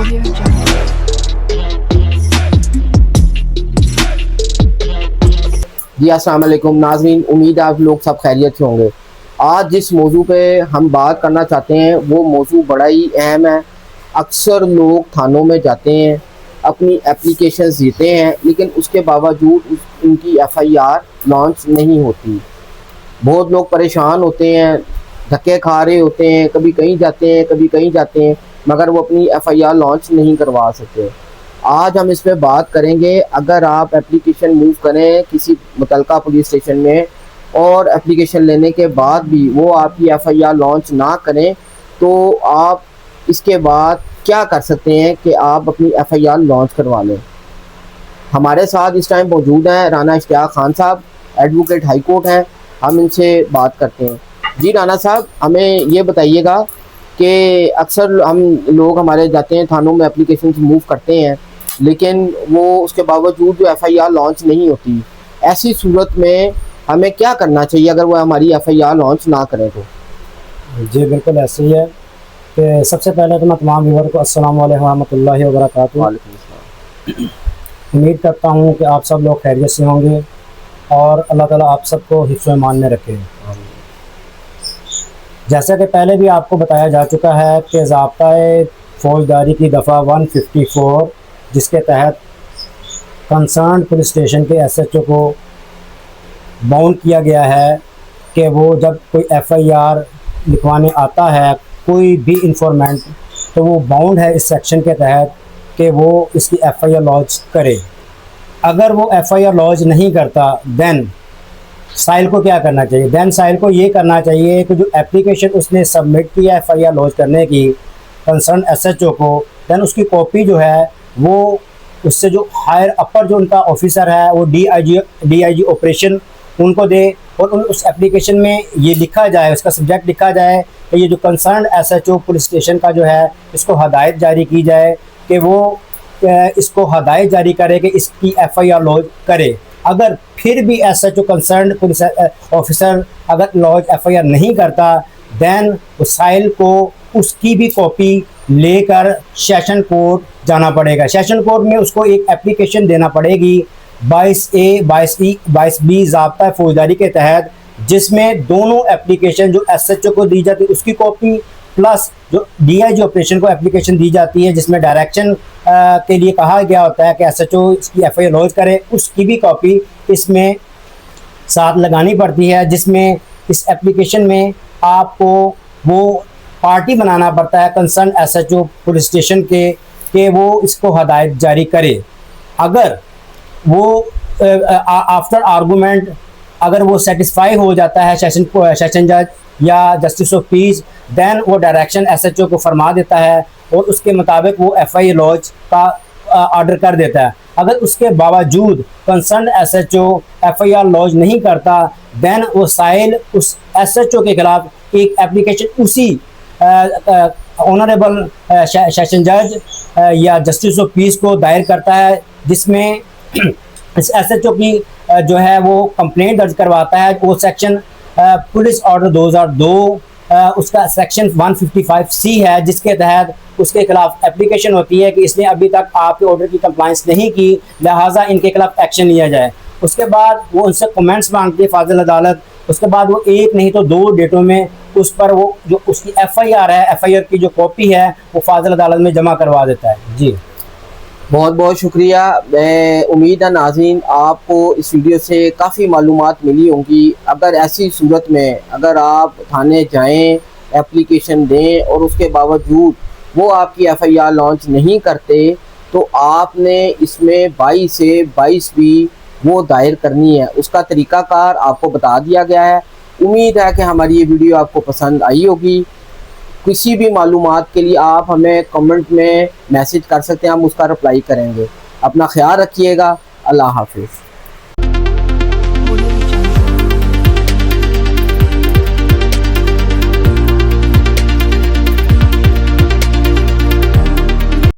جی السلام علیکم ناظرین، امید ہے آپ لوگ سب خیریت سے ہوں گے۔ آج جس موضوع پہ ہم بات کرنا چاہتے ہیں وہ موضوع بڑا ہی اہم ہے۔ اکثر لوگ تھانوں میں جاتے ہیں، اپنی اپلیکیشنز دیتے ہیں، لیکن اس کے باوجود ان کی ایف آئی آر لانچ نہیں ہوتی۔ بہت لوگ پریشان ہوتے ہیں، دھکے کھا رہے ہوتے ہیں، کبھی کہیں جاتے ہیں کبھی کہیں جاتے ہیں، مگر وہ اپنی ایف آئی آر لانچ نہیں کروا سکتے۔ آج ہم اس پہ بات کریں گے۔ اگر آپ اپلیکیشن موو کریں کسی متعلقہ پولیس اسٹیشن میں اور اپلیکیشن لینے کے بعد بھی وہ آپ کی ایف آئی آر لانچ نہ کریں تو آپ اس کے بعد کیا کر سکتے ہیں کہ آپ اپنی ایف آئی آر لانچ کروا لیں۔ ہمارے ساتھ اس ٹائم موجود ہیں رانا اشتیاق خان صاحب، ایڈوکیٹ ہائی کورٹ ہیں۔ ہم ان سے بات کرتے ہیں۔ جی رانا صاحب، ہمیں یہ بتائیے گا کہ اکثر ہم لوگ ہمارے جاتے ہیں تھانوں میں اپلیکیشن موو کرتے ہیں، لیکن وہ اس کے باوجود جو ایف آئی آر لانچ نہیں ہوتی۔ ایسی صورت میں ہمیں کیا کرنا چاہیے اگر وہ ہماری ایف آئی آر لانچ نہ کریں تو؟ جی بالکل ایسے ہی ہے کہ سب سے پہلے تو میں تمام ویور کو السلام علیکم ورحمۃ اللہ وبرکاتہ۔ وعلیکم السلام۔ امید کرتا ہوں کہ آپ سب لوگ خیریت سے ہوں گے اور اللہ تعالیٰ آپ سب کو حفظ و ایمان میں رکھے۔ جیسا کہ پہلے بھی آپ کو بتایا جا چکا ہے کہ ضابطۂ فوجداری کی دفعہ 154 جس کے تحت کنسرنڈ پولیس اسٹیشن کے ایس ایچ او کو باؤنڈ کیا گیا ہے کہ وہ جب کوئی ایف آئی آر لکھوانے آتا ہے کوئی بھی انفارمنٹ تو وہ باؤنڈ ہے اس سیکشن کے تحت کہ وہ اس کی ایف آئی آر لانچ کرے۔ اگر وہ ایف آئی آر لانچ نہیں کرتا دین سائل کو کیا کرنا چاہیے؟ دین سائل کو یہ کرنا چاہیے کہ جو اپلیکیشن اس نے سبمٹ کیا ایف آئی آر لانچ کرنے کی کنسرن ایس ایچ او کو، دین اس کی کاپی جو ہے وہ اس سے جو ہائر اپر جو ان کا آفیسر ہے وہ D I G operation in کو دے، اور اس اپلیکیشن میں یہ لکھا جائے، اس کا سبجیکٹ لکھا جائے کہ یہ جو concerned S H O police station کا جو ہے اس کو ہدایت جاری کی جائے کہ وہ اس کو ہدایت جاری کرے کہ اس کی ایف آئی آر لانچ کرے۔ اگر پھر بھی S H O concerned police officer اگر لانچ ایف آئی آر نہیں کرتا دین سائل کو اس کی بھی کاپی لے کر سیشن کورٹ جانا پڑے گا۔ سیشن کورٹ میں اس کو ایک اپلیکیشن دینا پڑے گی 22A 22B ضابطۂ فوجداری کے تحت، جس میں دونوں اپلیکیشن جو ایس ایچ او کو دی جاتی ہے اس کی کاپی پلس جو ڈی آئی جی آپریشن کو اپلیکیشن دی جاتی ہے جس میں ڈائریکشن کے لیے کہا گیا ہوتا ہے کہ ایس ایچ او اس کی ایف آئی آر لانچ کرے، اس کی بھی کاپی اس میں ساتھ لگانی پڑتی ہے، جس میں اس اپلیکیشن میں آپ کو وہ پارٹی بنانا پڑتا ہے concern S H O police station کے کہ وہ اس کو ہدایت جاری کرے۔ اگر وہ آفٹر آرگومنٹ اگر وہ سیٹسفائی ہو جاتا ہے سیشن جج یا جسٹس آف پیس، دین وہ ڈائریکشن ایس ایچ او کو فرما دیتا ہے اور اس کے مطابق وہ ایف آئی آر لانچ کا آرڈر کر دیتا ہے۔ اگر اس کے باوجود concerned S H O F I R launch نہیں کرتا دین وہ سائل اس ایس ایچ او کے خلاف ایک اپلیکیشن اسی آنریبل سیشن جج یا جسٹس آف پیس کو دائر کرتا ہے، جس میں اس ایس ایچ او کی جو ہے وہ کمپلینٹ درج کرواتا ہے۔ وہ سیکشن پولیس آرڈر 2002 اس کا سیکشن 155C ہے، جس کے تحت اس کے خلاف اپلیکیشن ہوتی ہے کہ اس نے ابھی تک آپ کے آرڈر کی کمپلائنس نہیں کی، لہٰذا ان کے خلاف ایکشن لیا جائے۔ اس کے بعد وہ ان سے کمنٹس مانگتی ہے فاضل عدالت، اس کے بعد وہ ایک نہیں تو 2 ڈیٹوں میں اس پر وہ جو اس کی ایف آئی آر ہے، ایف آئی آر کی جو کاپی ہے وہ فاضل عدالت میں جمع کروا دیتا ہے۔ جی بہت بہت شکریہ۔ امید ہے ناظرین آپ کو اس ویڈیو سے کافی معلومات ملی ہوں گی۔ اگر ایسی صورت میں اگر آپ تھانے جائیں، اپلیکیشن دیں اور اس کے باوجود وہ آپ کی ایف آئی آر لانچ نہیں کرتے تو آپ نے اس میں 22 سے 22B وہ دائر کرنی ہے۔ اس کا طریقہ کار آپ کو بتا دیا گیا ہے۔ امید ہے کہ ہماری یہ ویڈیو آپ کو پسند آئی ہوگی۔ کسی بھی معلومات کے لیے آپ ہمیں کمنٹ میں میسج کر سکتے ہیں، ہم اس کا رپلائی کریں گے۔ اپنا خیال رکھیے گا۔ اللہ حافظ۔